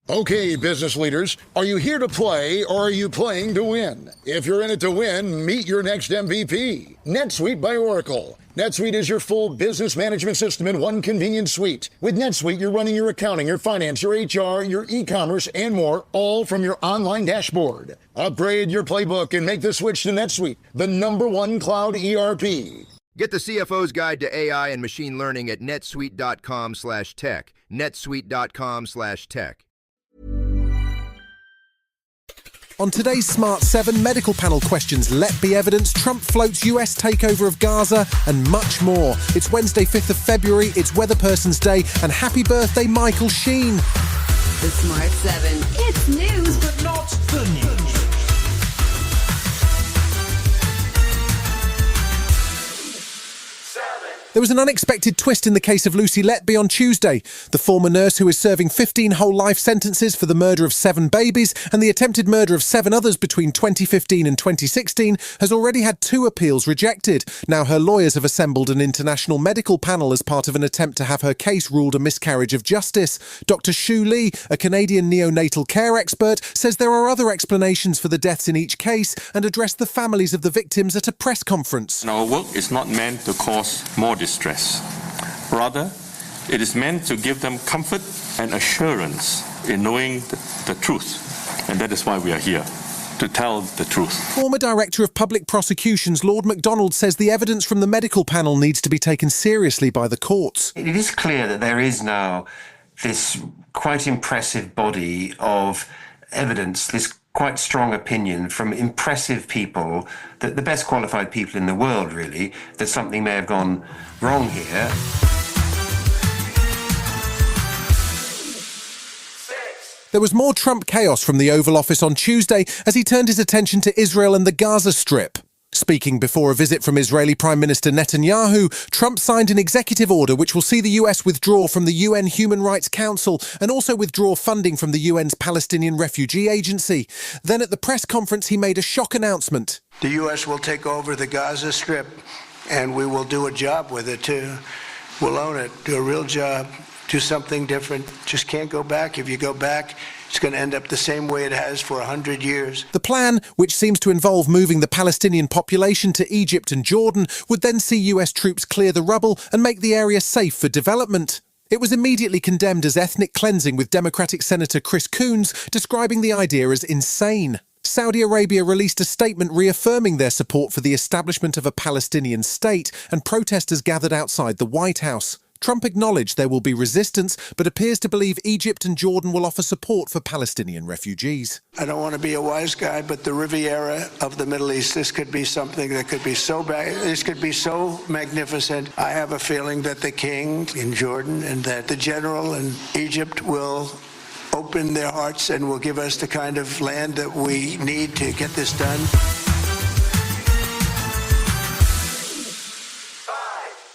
Okay, business leaders, are you here to play or are you playing to win? If you're in it to win, meet your next MVP. NetSuite by Oracle. NetSuite is your full business management system in one convenient suite. With NetSuite, you're running your accounting, your finance, your HR, your e-commerce, and more, all from your online dashboard. Upgrade your playbook and make the switch to NetSuite, the #1 cloud ERP. Get the CFO's Guide to AI and Machine Learning at netsuite.com/tech. netsuite.com/tech. On today's Smart 7, medical panel questions Letby evidence, Trump floats US takeover of Gaza, and much more. It's Wednesday, 5th of February, it's Weather Person's Day, and happy birthday, Michael Sheen. The Smart 7. It's news, but not the news. There was an unexpected twist in the case of Lucy Letby on Tuesday. The former nurse, who is serving 15 whole life sentences for the murder of 7 babies and the attempted murder of 7 others between 2015 and 2016, has already had 2 appeals rejected. Now her lawyers have assembled an international medical panel as part of an attempt to have her case ruled a miscarriage of justice. Dr. Shu Lee, a Canadian neonatal care expert, says there are other explanations for the deaths in each case and addressed the families of the victims at a press conference. Our work is not meant to cause more distress. Rather, it is meant to give them comfort and assurance in knowing the truth. And that is why we are here, to tell the truth. Former Director of Public Prosecutions Lord MacDonald says the evidence from the medical panel needs to be taken seriously by the courts. It is clear that there is now this quite impressive body of evidence, this quite strong opinion from impressive people, that the best qualified people in the world, really, that something may have gone wrong here. There was more Trump chaos from the Oval Office on Tuesday as he turned his attention to Israel and the Gaza Strip. Speaking before a visit from Israeli Prime Minister Netanyahu, Trump signed an executive order which will see the US withdraw from the UN Human Rights Council and also withdraw funding from the UN's Palestinian Refugee Agency. Then at the press conference, he made a shock announcement. The US will take over the Gaza Strip, and we will do a job with it too. We'll own it, do a real job, do something different. Just can't go back. If you go back, it's going to end up the same way it has for 100 years. The plan, which seems to involve moving the Palestinian population to Egypt and Jordan, would then see US troops clear the rubble and make the area safe for development. It was immediately condemned as ethnic cleansing, with Democratic Senator Chris Coons describing the idea as insane. Saudi Arabia released a statement reaffirming their support for the establishment of a Palestinian state, and protesters gathered outside the White House. Trump acknowledged there will be resistance, but appears to believe Egypt and Jordan will offer support for Palestinian refugees. I don't want to be a wise guy, but the Riviera of the Middle East, this could be something that could be so bad. This could be so magnificent. I have a feeling that the king in Jordan and that the general in Egypt will open their hearts and will give us the kind of land that we need to get this done.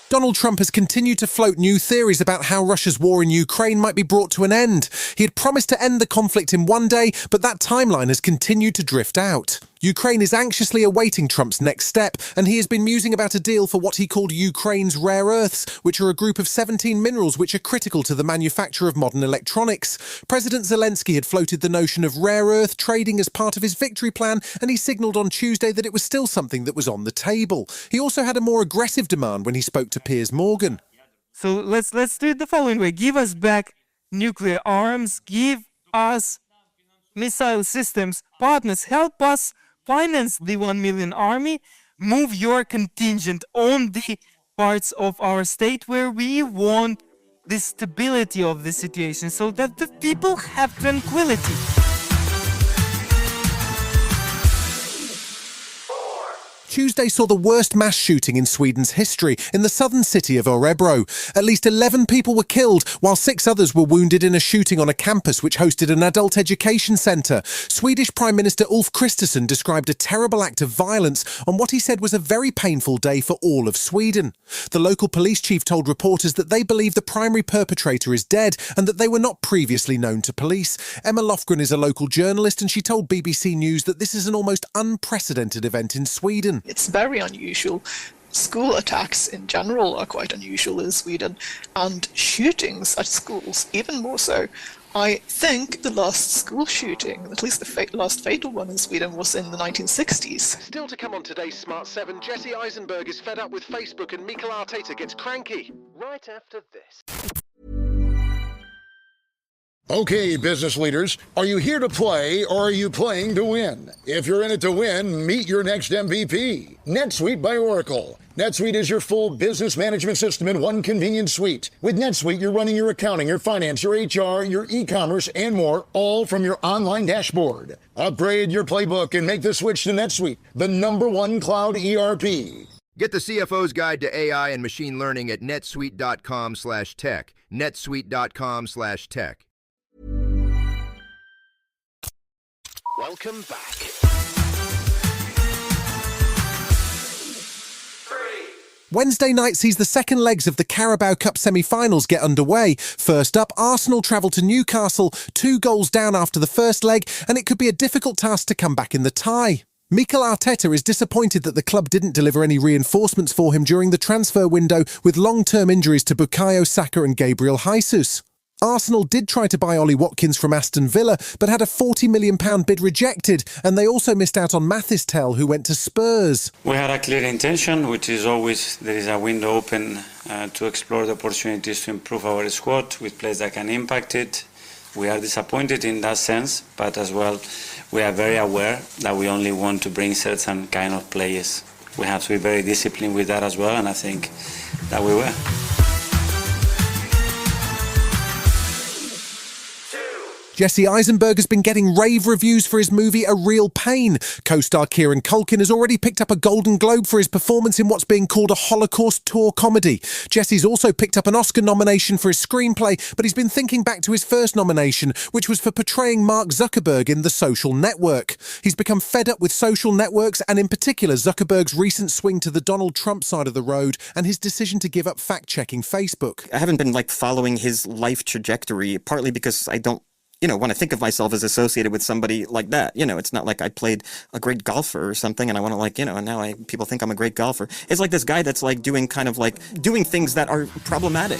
Donald Trump has continued to float new theories about how Russia's war in Ukraine might be brought to an end. He had promised to end the conflict in one day, but that timeline has continued to drift out. Ukraine is anxiously awaiting Trump's next step, and he has been musing about a deal for what he called Ukraine's rare earths, which are a group of 17 minerals which are critical to the manufacture of modern electronics. President Zelensky had floated the notion of rare earth trading as part of his victory plan, and he signalled on Tuesday that it was still something that was on the table. He also had a more aggressive demand when he spoke to Piers Morgan. So let's do it the following way. Give us back nuclear arms, give us missile systems, partners, help us finance the 1 million army, move your contingent on the parts of our state where we want the stability of the situation so that the people have tranquility. Tuesday saw the worst mass shooting in Sweden's history in the southern city of Örebro. At least 11 people were killed, while 6 others were wounded in a shooting on a campus which hosted an adult education centre. Swedish Prime Minister Ulf Kristersson described a terrible act of violence on what he said was a very painful day for all of Sweden. The local police chief told reporters that they believe the primary perpetrator is dead and that they were not previously known to police. Emma Lofgren is a local journalist, and she told BBC News that this is an almost unprecedented event in Sweden. It's very unusual. School attacks in general are quite unusual in Sweden, and shootings at schools even more so. I think the last school shooting, at least the last fatal one in Sweden, was in the 1960s. Still to come on today's Smart 7, Jesse Eisenberg is fed up with Facebook and Mikel Arteta gets cranky. Right after this. Okay, business leaders, are you here to play or are you playing to win? If you're in it to win, meet your next MVP. NetSuite by Oracle. NetSuite is your full business management system in one convenient suite. With NetSuite, you're running your accounting, your finance, your HR, your e-commerce, and more, all from your online dashboard. Upgrade your playbook and make the switch to NetSuite, the #1 cloud ERP. Get the CFO's Guide to AI and Machine Learning at netsuite.com/tech. netsuite.com/tech. Welcome back. Wednesday night sees the second legs of the Carabao Cup semi-finals get underway. First up, Arsenal travel to Newcastle, 2 goals down after the first leg, and it could be a difficult task to come back in the tie. Mikel Arteta is disappointed that the club didn't deliver any reinforcements for him during the transfer window, with long-term injuries to Bukayo Saka and Gabriel Jesus. Arsenal did try to buy Ollie Watkins from Aston Villa, but had a £40 million bid rejected, and they also missed out on Mathis Tel, who went to Spurs. We had a clear intention, which is always there is a window open to explore the opportunities to improve our squad with players that can impact it. We are disappointed in that sense, but as well, we are very aware that we only want to bring certain kind of players. We have to be very disciplined with that as well, and I think that we were. Jesse Eisenberg has been getting rave reviews for his movie A Real Pain. Co-star Kieran Culkin has already picked up a Golden Globe for his performance in what's being called a Holocaust tour comedy. Jesse's also picked up an Oscar nomination for his screenplay, but he's been thinking back to his first nomination, which was for portraying Mark Zuckerberg in The Social Network. He's become fed up with social networks, and in particular Zuckerberg's recent swing to the Donald Trump side of the road and his decision to give up fact-checking Facebook. I haven't been following his life trajectory, partly because I don't want to think of myself as associated with somebody like that. It's not like I played a great golfer or something and I want to and now people think I'm a great golfer. It's like this guy that's doing doing things that are problematic.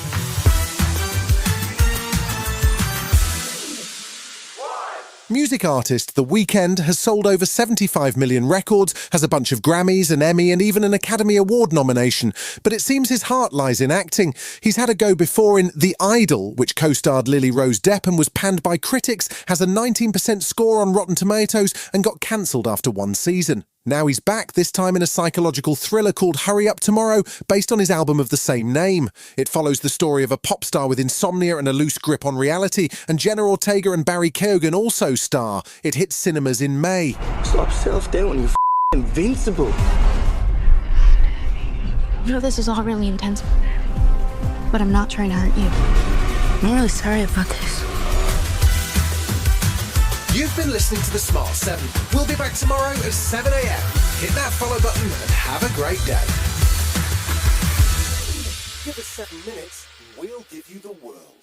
Music artist The Weeknd has sold over 75 million records, has a bunch of Grammys, an Emmy and even an Academy Award nomination. But it seems his heart lies in acting. He's had a go before in The Idol, which co-starred Lily Rose Depp and was panned by critics, has a 19% score on Rotten Tomatoes and got cancelled after 1 season. Now he's back, this time in a psychological thriller called Hurry Up Tomorrow, based on his album of the same name. It follows the story of a pop star with insomnia and a loose grip on reality, and Jenna Ortega and Barry Keoghan also star. It hits cinemas in May. Stop self-doubting, you're invincible. This is all really intense, but I'm not trying to hurt you. I'm really sorry about this. You've been listening to The Smart 7. We'll be back tomorrow at 7 a.m. Hit that follow button and have a great day. Give us 7 minutes and we'll give you the world.